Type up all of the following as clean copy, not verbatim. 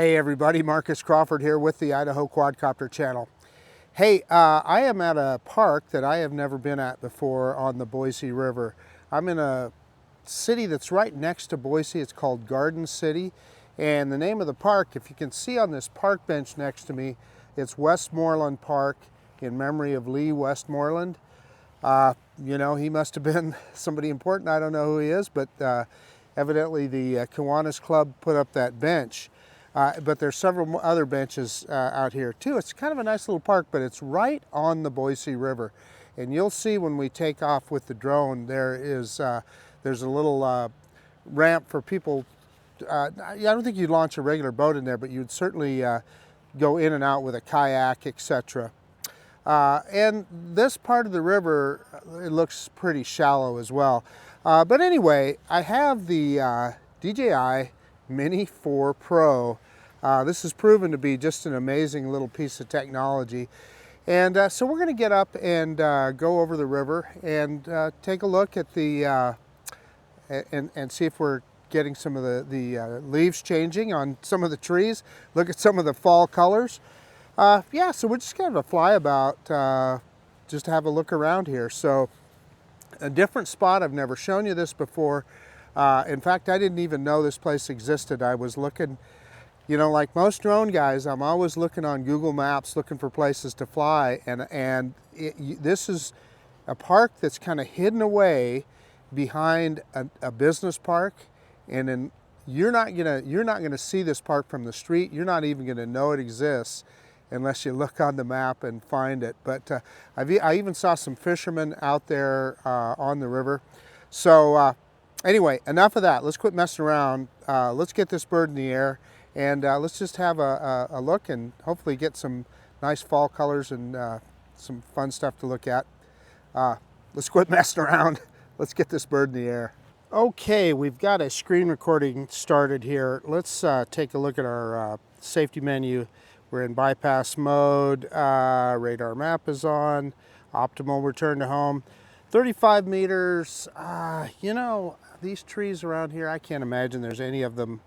Hey everybody, Marcus Crawford here with the Idaho Quadcopter channel. Hey, I am at a park that I have never been at before on the Boise River. I'm in a city that's right next to Boise. It's called Garden City. And the name of the park, if you can see on this park bench next to me, it's Westmoreland Park in memory of Lee Westmoreland. You know, he must have been somebody important. I don't know who he is, but evidently the Kiwanis Club put up that bench. But there's several other benches out here too. It's kind of a nice little park, but it's right on the Boise River. And you'll see when we take off with the drone, there's a little ramp for people. I don't think you'd launch a regular boat in there, but you'd certainly go in and out with a kayak, etc. And this part of the river, it looks pretty shallow as well. But anyway, I have the DJI Mini 4 Pro. This has proven to be just an amazing little piece of technology. And so we're going to get up and go over the river and take a look at the, and see if we're getting some of the leaves changing on some of the trees, look at some of the fall colors. Yeah, so we're just kind of a flyabout, just to have a look around here. So a different spot, I've never shown you this before. In fact, I didn't even know this place existed. I was looking, you know, like most drone guys, I'm always looking on Google Maps, looking for places to fly. And this is a park that's kind of hidden away behind a business park. And then you're not gonna see this park from the street. You're not even gonna know it exists unless you look on the map and find it. But I even saw some fishermen out there on the river. So, anyway, enough of that. Let's quit messing around. Let's get this bird in the air, and let's just have a look and hopefully get some nice fall colors and some fun stuff to look at. Let's quit messing around. Let's get this bird in the air. Okay, we've got a screen recording started here. Let's take a look at our safety menu. We're in bypass mode. Radar map is on. Optimal return to home. 35 meters. You know, these trees around here, I can't imagine there's any of them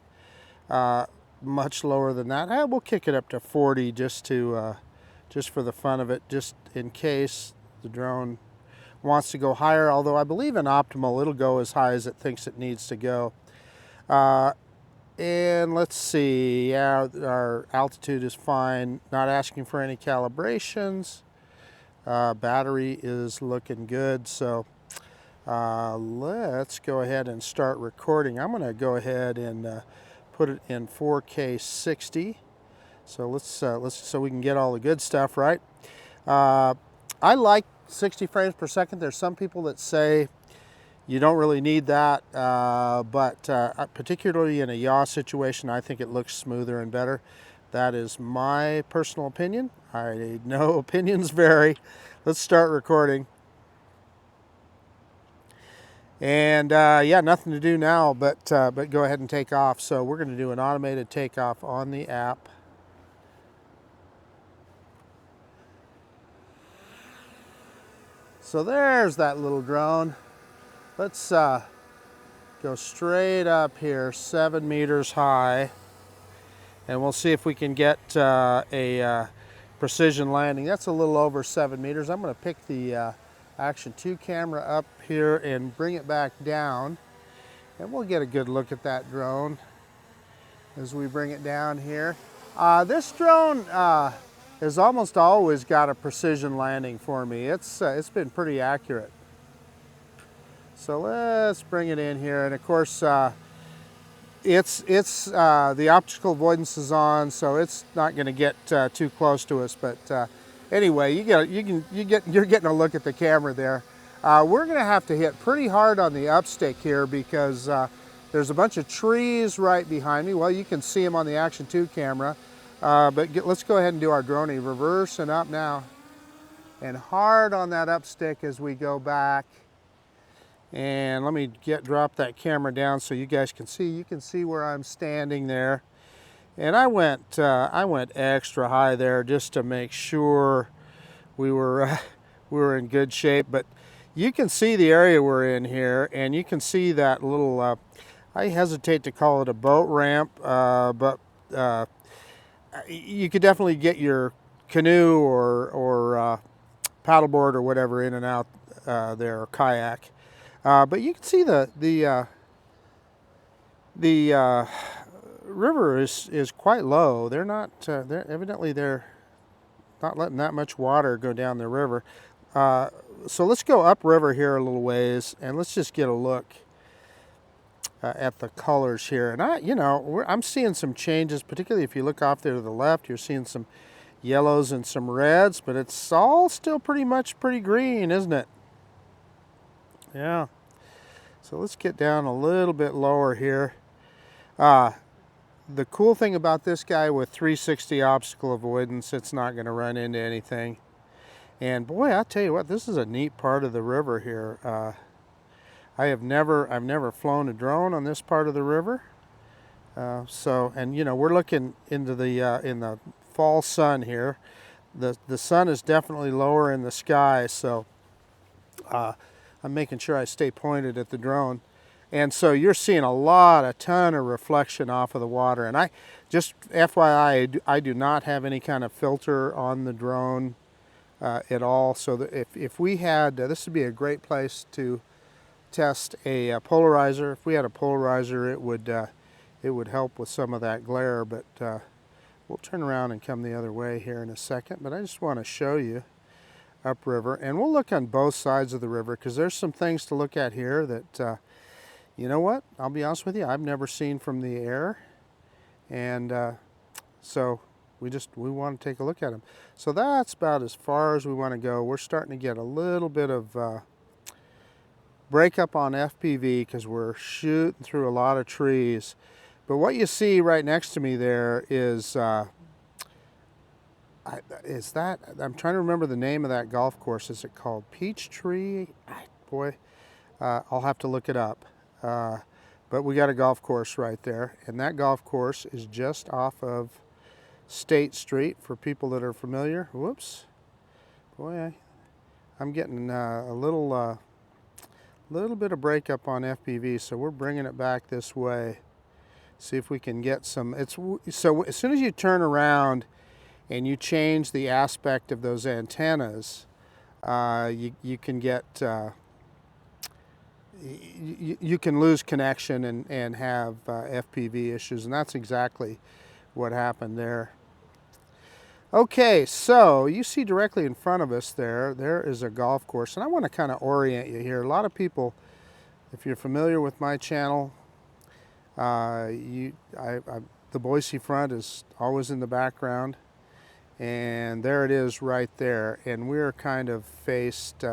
much lower than that. We'll kick it up to 40 just for the fun of it, just in case the drone wants to go higher. Although I believe in optimal, it'll go as high as it thinks it needs to go. And let's see, yeah, our altitude is fine. Not asking for any calibrations. Battery is looking good, so let's go ahead and start recording. I'm going to go ahead and put it in 4K 60. So let's so we can get all the good stuff, right? I like 60 frames per second. There's some people that say you don't really need that, but particularly in a yaw situation, I think it looks smoother and better. That is my personal opinion. I know opinions vary. Let's start recording. And yeah, nothing to do now, but go ahead and take off. So we're going to do an automated takeoff on the app. So there's that little drone. Let's go straight up here, 7 meters high. And we'll see if we can get a precision landing. That's a little over 7 meters. I'm going to pick the Action 2 camera up here and bring it back down. And we'll get a good look at that drone as we bring it down here. This drone has almost always got a precision landing for me. It's been pretty accurate. So let's bring it in here. And of course, the optical avoidance is on, so it's not going to get too close to us. But anyway, you're getting a look at the camera there. We're going to have to hit pretty hard on the upstick here because there's a bunch of trees right behind me. Well, you can see them on the Action 2 camera. Let's go ahead and do our droning. Reverse and up now, and hard on that upstick as we go back. And let me drop that camera down so you guys can see. You can see where I'm standing there. And I went extra high there just to make sure we were in good shape. But you can see the area we're in here, and you can see that little. I hesitate to call it a boat ramp, but you could definitely get your canoe or paddleboard or whatever in and out there, or kayak. But you can see the river is quite low. They're not. They're not letting that much water go down the river. So let's go upriver here a little ways, and let's just get a look at the colors here. And I'm seeing some changes, particularly if you look off there to the left. You're seeing some yellows and some reds, but it's all still pretty green, isn't it? Yeah. So let's get down a little bit lower here. The cool thing about this guy with 360 obstacle avoidance, it's not going to run into anything. And boy, I'll tell you what, this is a neat part of the river here. I've never flown a drone on this part of the river. We're looking into the in the fall sun here. The sun is definitely lower in the sky, so I'm making sure I stay pointed at the drone. And so you're seeing a ton of reflection off of the water. And I just, FYI, I do not have any kind of filter on the drone at all. So that if we had, this would be a great place to test a polarizer. If we had a polarizer, it would help with some of that glare. But we'll turn around and come the other way here in a second. But I just want to show you upriver. And we'll look on both sides of the river, because there's some things to look at here that you know what? I'll be honest with you, I've never seen from the air, and so we want to take a look at them. So that's about as far as we want to go. We're starting to get a little bit of breakup on FPV because we're shooting through a lot of trees. But what you see right next to me there is I'm trying to remember the name of that golf course. Is it called Peachtree? Boy, I'll have to look it up. But we got a golf course right there, and that golf course is just off of State Street for people that are familiar. Whoops. Boy, I'm getting a little bit of breakup on FPV, so we're bringing it back this way. See if we can get some. So as soon as you turn around and you change the aspect of those antennas, you can get you can lose connection and have FPV issues, and that's exactly what happened there. Okay, so you see directly in front of us there is a golf course, and I want to kind of orient you here. A lot of people, if you're familiar with my channel, the Boise front is always in the background, and there it is right there, and we're kind of faced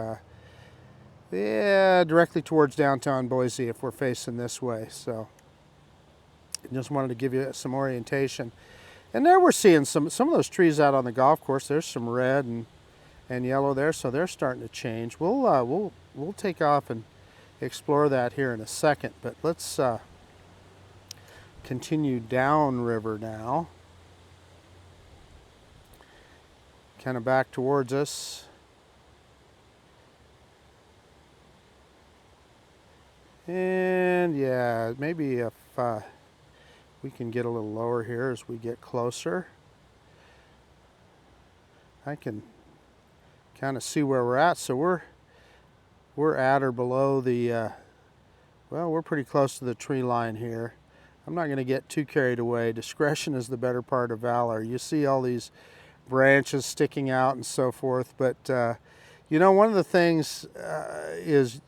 directly towards downtown Boise if we're facing this way. So just wanted to give you some orientation. And there we're seeing some of those trees out on the golf course. There's some red and yellow there, so they're starting to change. We'll take off and explore that here in a second, but let's continue downriver now. Kind of back towards us. And yeah, maybe if we can get a little lower here as we get closer, I can kind of see where we're at. So we're at or below the, well, we're pretty close to the tree line here. I'm not going to get too carried away. Discretion is the better part of valor. You see all these branches sticking out and so forth, but one of the things is,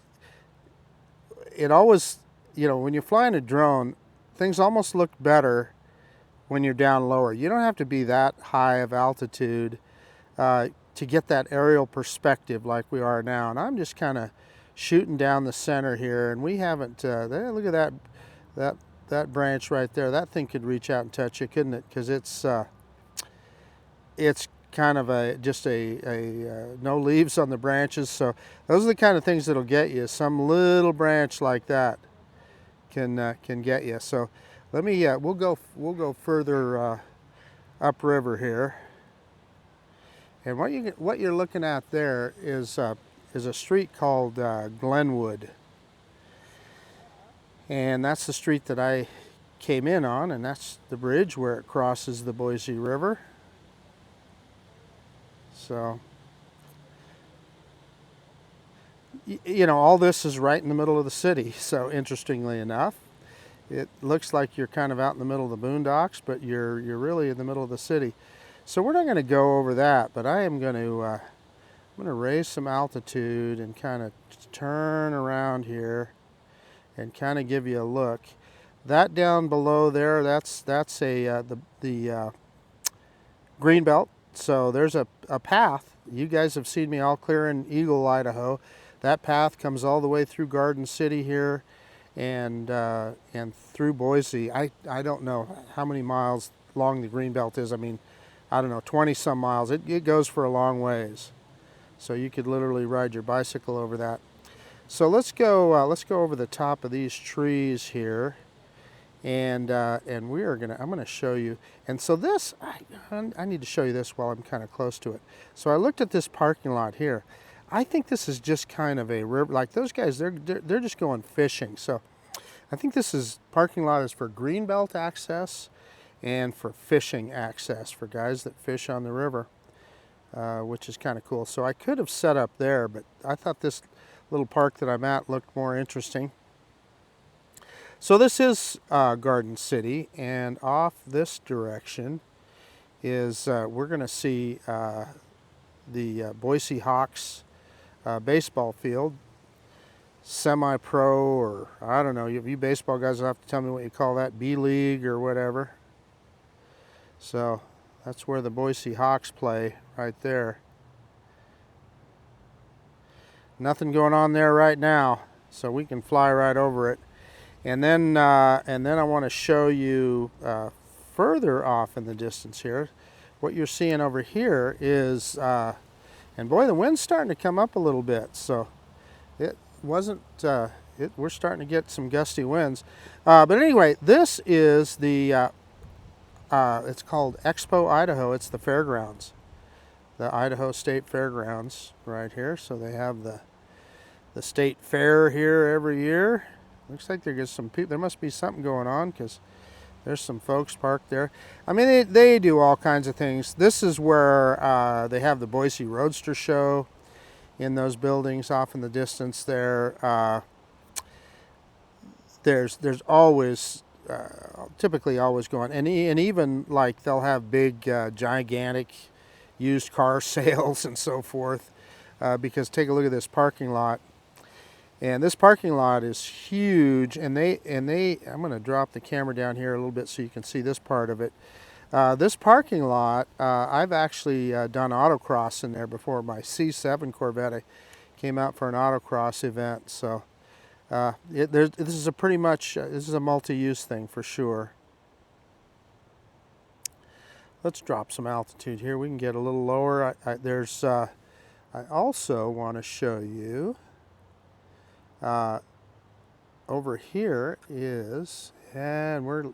it always, when you're flying a drone, things almost look better when you're down lower. You don't have to be that high of altitude to get that aerial perspective like we are now. And I'm just kind of shooting down the center here, and we haven't, look at that branch right there. That thing could reach out and touch you, couldn't it? Because it's kind of just a no leaves on the branches. So those are the kind of things that'll get you. Some little branch like that can get you. So let me we'll go further upriver here. And what you're looking at there is a street called Glenwood, and that's the street that I came in on, and that's the bridge where it crosses the Boise River. So, you know, all this is right in the middle of the city. So interestingly enough, it looks like you're kind of out in the middle of the boondocks, but you're really in the middle of the city. So we're not going to go over that, but I am going to I'm going to raise some altitude and kind of turn around here and kind of give you a look. That down below there, that's a the green belt. So there's a path. You guys have seen me all clear in Eagle, Idaho. That path comes all the way through Garden City here, and through Boise. I don't know how many miles long the green belt is. I mean, I don't know, 20 some miles. It goes for a long ways. So you could literally ride your bicycle over that. So let's go over the top of these trees here, and we are I'm gonna show you. And so this, I need to show you this while I'm kind of close to it. So I looked at this parking lot here. I think this is just kind of a river. Like those guys, they're just going fishing. So I think this is parking lot is for greenbelt access and for fishing access for guys that fish on the river, which is kind of cool. So I could have set up there, but I thought this little park that I'm at looked more interesting. So this is Garden City, and off this direction is we're going to see the Boise Hawks baseball field, semi-pro, or I don't know, you baseball guys will have to tell me what you call that, B-League or whatever. So that's where the Boise Hawks play, right there. Nothing going on there right now, so we can fly right over it. And then I want to show you further off in the distance here. What you're seeing over here is, and boy, the wind's starting to come up a little bit. So it wasn't. We're starting to get some gusty winds. But anyway, this is the. It's called Expo Idaho. It's the fairgrounds, the Idaho State Fairgrounds, right here. So they have the state fair here every year. Looks like there's some people. There must be something going on because there's some folks parked there. I mean, they do all kinds of things. This is where they have the Boise Roadster Show in those buildings off in the distance there. There's always, typically always going, and even like they'll have big, gigantic used car sales and so forth. Because take a look at this parking lot. And this parking lot is huge, and I'm going to drop the camera down here a little bit so you can see this part of it. This parking lot, I've actually done autocross in there before. My C7 Corvette, I came out for an autocross event. So this is this is a multi-use thing for sure. Let's drop some altitude here. We can get a little lower. I also want to show you. Over here is, and we're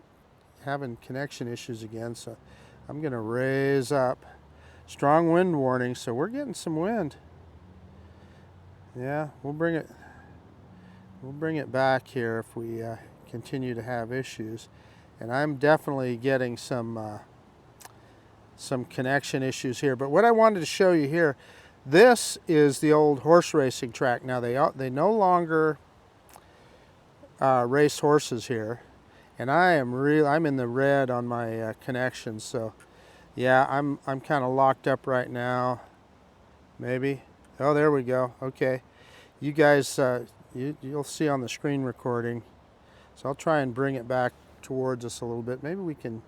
having connection issues again, so I'm going to raise up. Strong wind warning, so we're getting some wind. Yeah, we'll bring it back here if we continue to have issues. And I'm definitely getting some connection issues here. But what I wanted to show you here, this is the old horse racing track. Now they no longer race horses here, and I'm in the red on my connections. So yeah, I'm kind of locked up right now. Maybe. Oh, there we go. Okay, you guys, you'll see on the screen recording. So I'll try and bring it back towards us a little bit. Maybe we can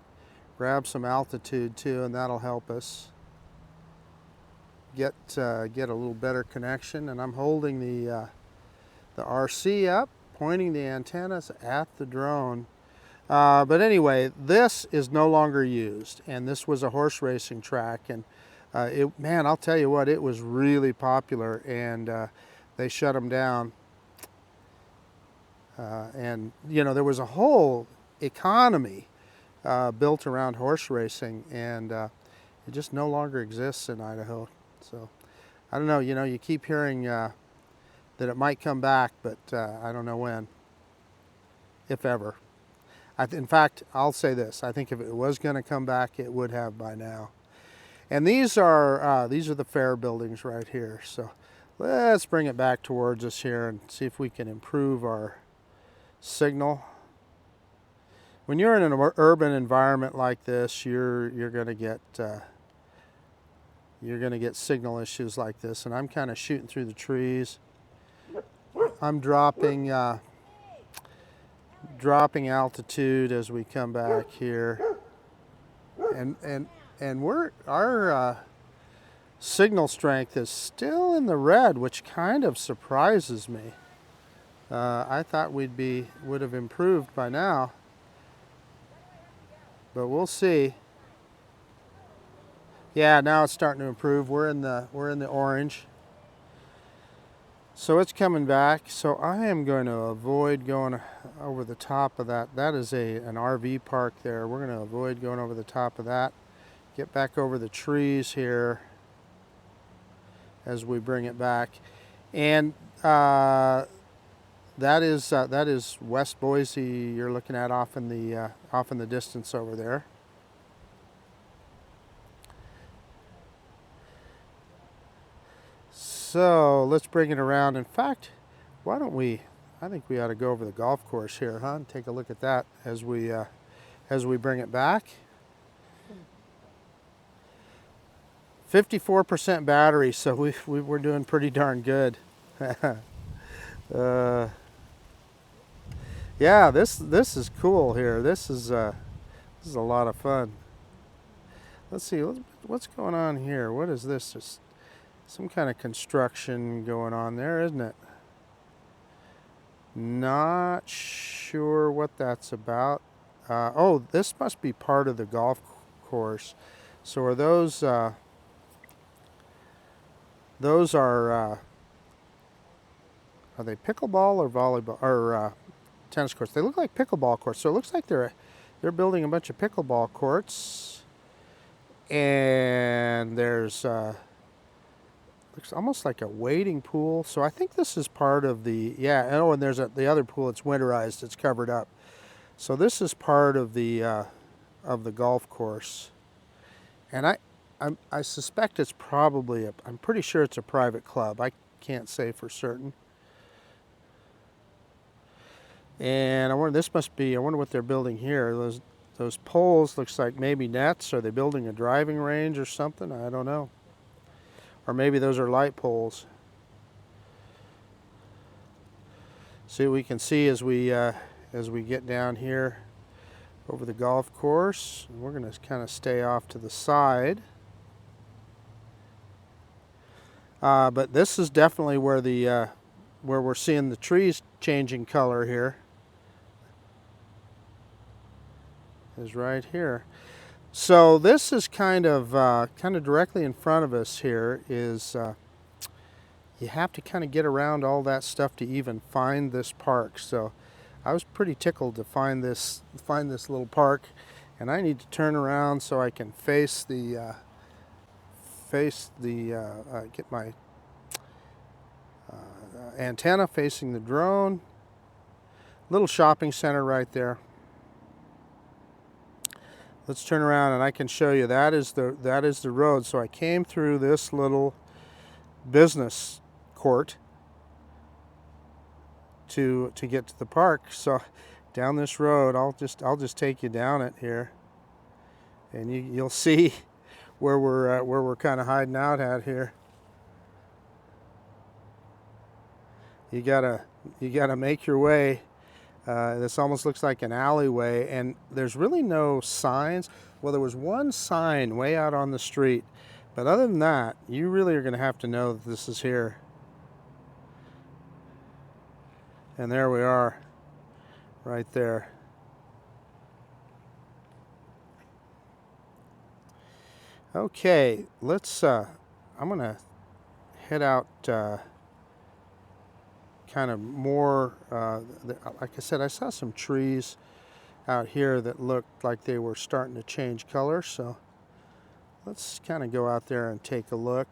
grab some altitude too, and that'll help us get a little better connection. And I'm holding the RC up, pointing the antennas at the drone. But anyway, this is no longer used, and this was a horse racing track. And man, I'll tell you what, it was really popular, and they shut them down. And you know, there was a whole economy built around horse racing, and it just no longer exists in Idaho. So I don't know, you know, you keep hearing that it might come back, but I don't know when, if ever. In fact, I'll say this. I think if it was going to come back, it would have by now. And these are the fair buildings right here. So let's bring it back towards us here and see if we can improve our signal. When you're in an urban environment like this, you're going to get signal issues like this. And I'm kind of shooting through the trees. I'm dropping altitude as we come back here, and our signal strength is still in the red, which kind of surprises me. I thought would have improved by now, but we'll see. Yeah, now it's starting to improve. We're in the orange. So it's coming back. So I am going to avoid going over the top of that. That is an RV park there. We're going to avoid going over the top of that. Get back over the trees here as we bring it back. And that is West Boise. You're looking at off in the distance over there. So let's bring it around. In fact, why don't we? I think we ought to go over the golf course here, huh? And take a look at that as we bring it back. 54% battery, so we're doing pretty darn good. Yeah, this is cool here. This is a lot of fun. Let's see what's going on here. What is this? Just some kind of construction going on there, isn't it? Not sure what that's about. Oh, this must be part of the golf course. So are those are they pickleball or volleyball or tennis courts? They look like pickleball courts. So it looks like they're building a bunch of pickleball courts, and there's looks almost like a wading pool. So I think this is part of the, yeah, oh, and there's the other pool. It's winterized. It's covered up. So this is part of the golf course. And I suspect it's probably I'm pretty sure it's a private club. I can't say for certain. And I wonder what they're building here. Those poles looks like maybe nets. Are they building a driving range or something? I don't know. Or maybe those are light poles. See what we can see as we get down here over the golf course. We're going to kind of stay off to the side. But this is definitely where we're seeing the trees changing color here. Is right here. So this is kind of directly in front of us here. Is you have to kind of get around all that stuff to even find this park. So I was pretty tickled to find this little park, and I need to turn around so I can get my antenna facing the drone. Little shopping center right there. Let's turn around and I can show you that is the road. So I came through this little business court to get to the park. So down this road, I'll just take you down it here, and you'll see where we're kind of hiding out at here. You gotta make your way. This almost looks like an alleyway, and there's really no signs. Well, there was one sign way out on the street, but other than that, you really are going to have to know that this is here. And there we are, right there. Okay, let's. I'm going to head out. Kind of more, like I said, I saw some trees out here that looked like they were starting to change color. So let's kind of go out there and take a look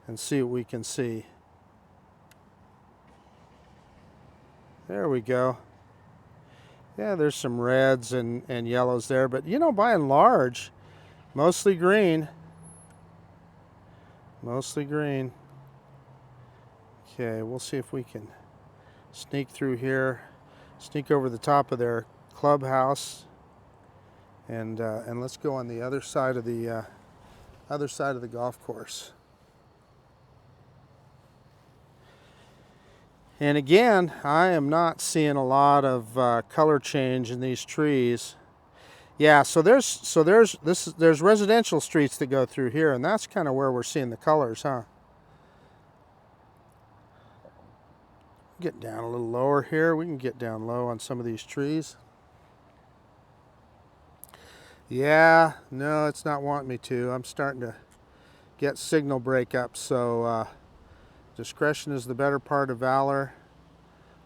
and see what we can see. There we go. Yeah, there's some reds and yellows there, but you know, by and large, mostly green. Mostly green. Okay, we'll see if we can sneak through here, sneak over the top of their clubhouse, and let's go on the other side of the golf course. And again, I am not seeing a lot of color change in these trees. Yeah, so there's residential streets that go through here, and that's kind of where we're seeing the colors, huh? Get down a little lower here. We can get down low on some of these trees. Yeah, no, it's not wanting me to. I'm starting to get signal breakup, so discretion is the better part of valor.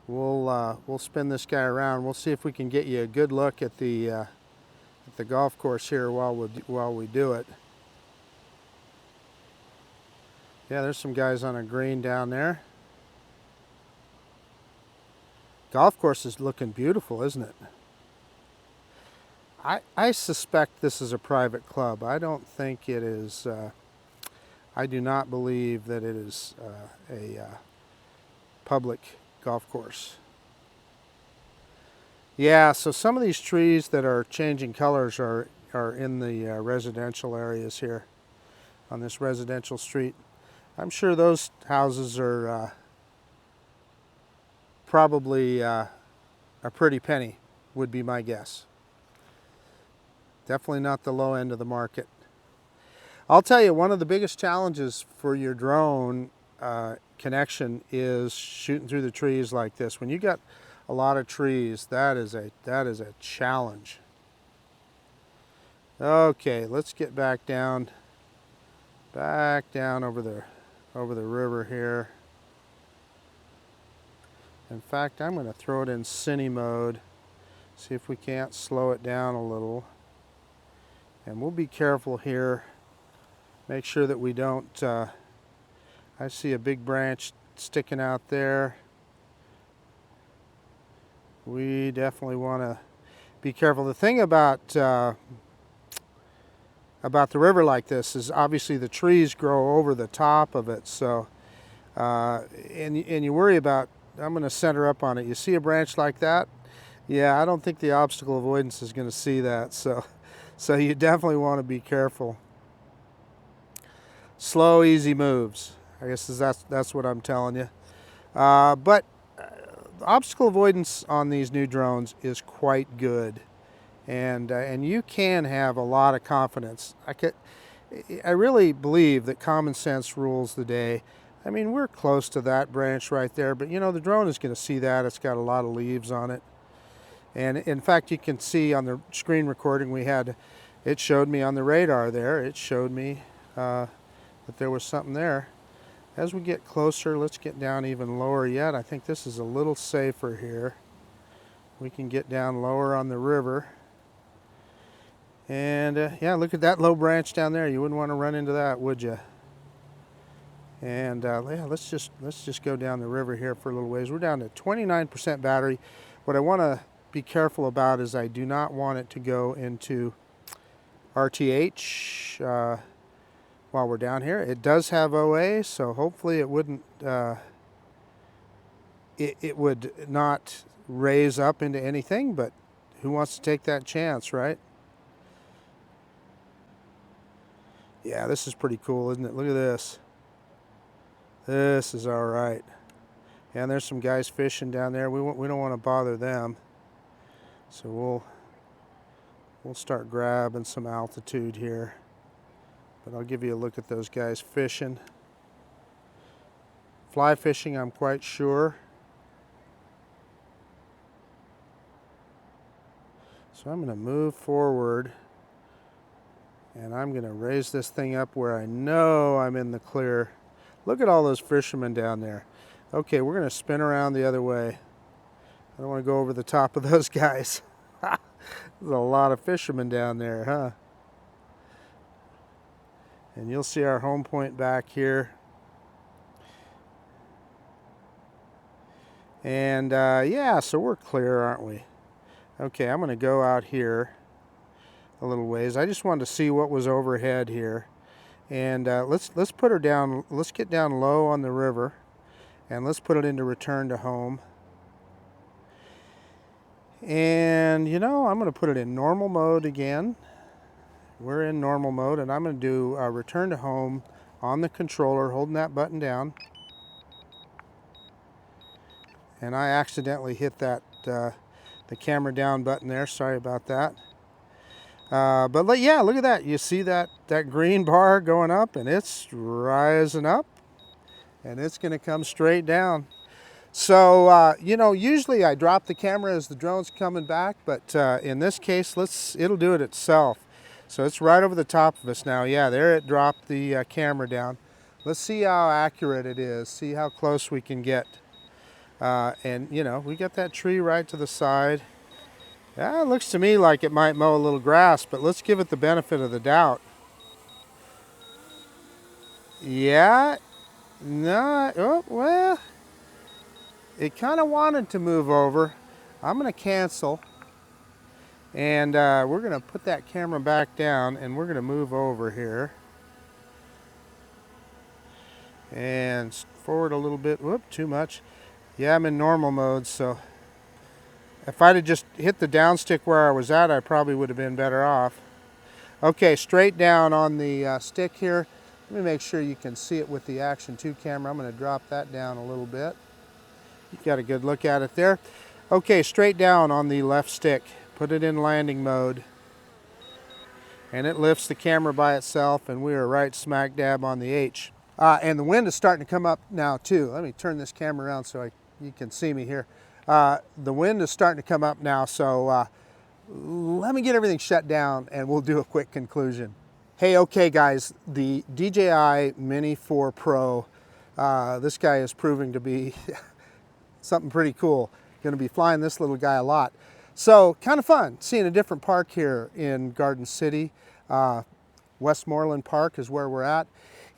We'll spin this guy around. We'll see if we can get you a good look at the golf course here while we do it. Yeah, there's some guys on a green down there. Golf course is looking beautiful, isn't it? I suspect this is a private club. I don't think it is. I do not believe that it is a public golf course. Yeah, so some of these trees that are changing colors are in the residential areas here on this residential street. I'm sure those houses are probably a pretty penny, would be my guess. Definitely not the low end of the market. I'll tell you, one of the biggest challenges for your drone connection is shooting through the trees like this. When you got a lot of trees, that is a challenge. Okay, let's get back down over the river here. In fact, I'm going to throw it in cine mode, see if we can't slow it down a little. And we'll be careful here. Make sure that we don't, I see a big branch sticking out there. We definitely want to be careful. The thing about the river like this is obviously the trees grow over the top of it. So, and you worry about, I'm going to center up on it. You see a branch like that? Yeah, I don't think the obstacle avoidance is going to see that. So you definitely want to be careful. Slow, easy moves. I guess that's what I'm telling you. But obstacle avoidance on these new drones is quite good, and you can have a lot of confidence. I really believe that common sense rules the day. I mean, we're close to that branch right there, but you know the drone is going to see that. It's got a lot of leaves on it. And in fact, you can see on the screen recording we had, it showed me on the radar there, it showed me that there was something there. As we get closer, let's get down even lower yet. I think this is a little safer here. We can get down lower on the river. And yeah, look at that low branch down there. You wouldn't want to run into that, would you? And yeah, let's just go down the river here for a little ways. We're down to 29% battery. What I want to be careful about is I do not want it to go into RTH while we're down here. It does have OA, so hopefully it wouldn't it would not raise up into anything, but who wants to take that chance, right? Yeah, this is pretty cool, isn't it? Look at this. This is all right. And there's some guys fishing down there. We don't want to bother them. So we'll start grabbing some altitude here. But I'll give you a look at those guys fishing. Fly fishing, I'm quite sure. So I'm going to move forward, and I'm going to raise this thing up where I know I'm in the clear. Look at all those fishermen down there. Okay, we're going to spin around the other way. I don't want to go over the top of those guys. There's a lot of fishermen down there, huh? And you'll see our home point back here. And yeah, so we're clear, aren't we? Okay, I'm going to go out here a little ways. I just wanted to see what was overhead here. And let's put her down. Let's get down low on the river, and let's put it into return to home. And you know, I'm going to put it in normal mode again. We're in normal mode, and I'm going to do return to home on the controller, holding that button down. And I accidentally hit that the camera down button there. Sorry about that. But yeah, look at that. You see that green bar going up, and it's rising up, and it's going to come straight down. So, you know, usually I drop the camera as the drone's coming back, but in this case, it'll do it itself. So it's right over the top of us now. Yeah, there it dropped the camera down. Let's see how accurate it is, see how close we can get. And, you know, we got that tree right to the side. Yeah, it looks to me like it might mow a little grass, but let's give it the benefit of the doubt. Yeah, no, oh, well, it kind of wanted to move over. I'm going to cancel, and we're going to put that camera back down, and we're going to move over here. And forward a little bit. Whoop, too much. Yeah, I'm in normal mode, so if I'd have just hit the down stick where I was at, I probably would have been better off. Okay, straight down on the stick here. Let me make sure you can see it with the Action 2 camera. I'm going to drop that down a little bit. You got a good look at it there. Okay, straight down on the left stick. Put it in landing mode. And it lifts the camera by itself, and we are right smack dab on the H. And the wind is starting to come up now too. Let me turn this camera around so you can see me here. The wind is starting to come up now, so let me get everything shut down and we'll do a quick conclusion. Hey, okay guys, the DJI Mini 4 Pro, this guy is proving to be something pretty cool. Going to be flying this little guy a lot. So kind of fun seeing a different park here in Garden City. Westmoreland Park is where we're at.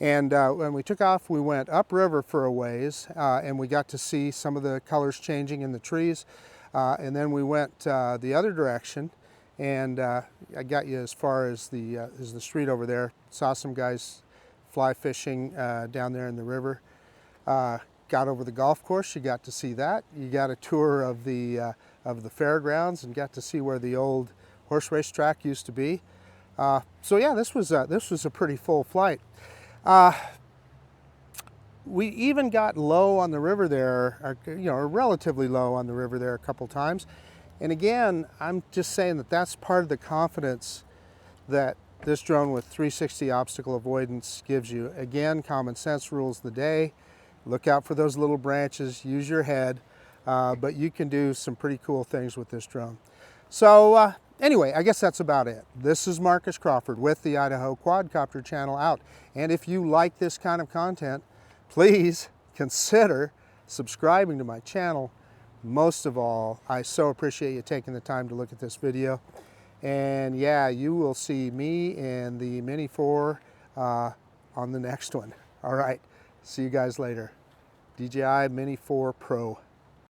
And when we took off, we went upriver for a ways, and we got to see some of the colors changing in the trees. And then we went the other direction, and I got you as far as the street over there. Saw some guys fly fishing down there in the river. Got over the golf course. You got to see that. You got a tour of the fairgrounds and got to see where the old horse race track used to be. So yeah, this was a pretty full flight. We even got low on the river there, or relatively low on the river there a couple times. And again, I'm just saying that that's part of the confidence that this drone with 360 obstacle avoidance gives you. Again, common sense rules the day. Look out for those little branches, use your head, but you can do some pretty cool things with this drone. So anyway, I guess that's about it. This is Marcus Crawford with the Idaho Quadcopter channel out. And if you like this kind of content, please consider subscribing to my channel. Most of all, I so appreciate you taking the time to look at this video. And yeah, you will see me and the Mini 4 on the next one. All right, see you guys later. DJI Mini 4 Pro.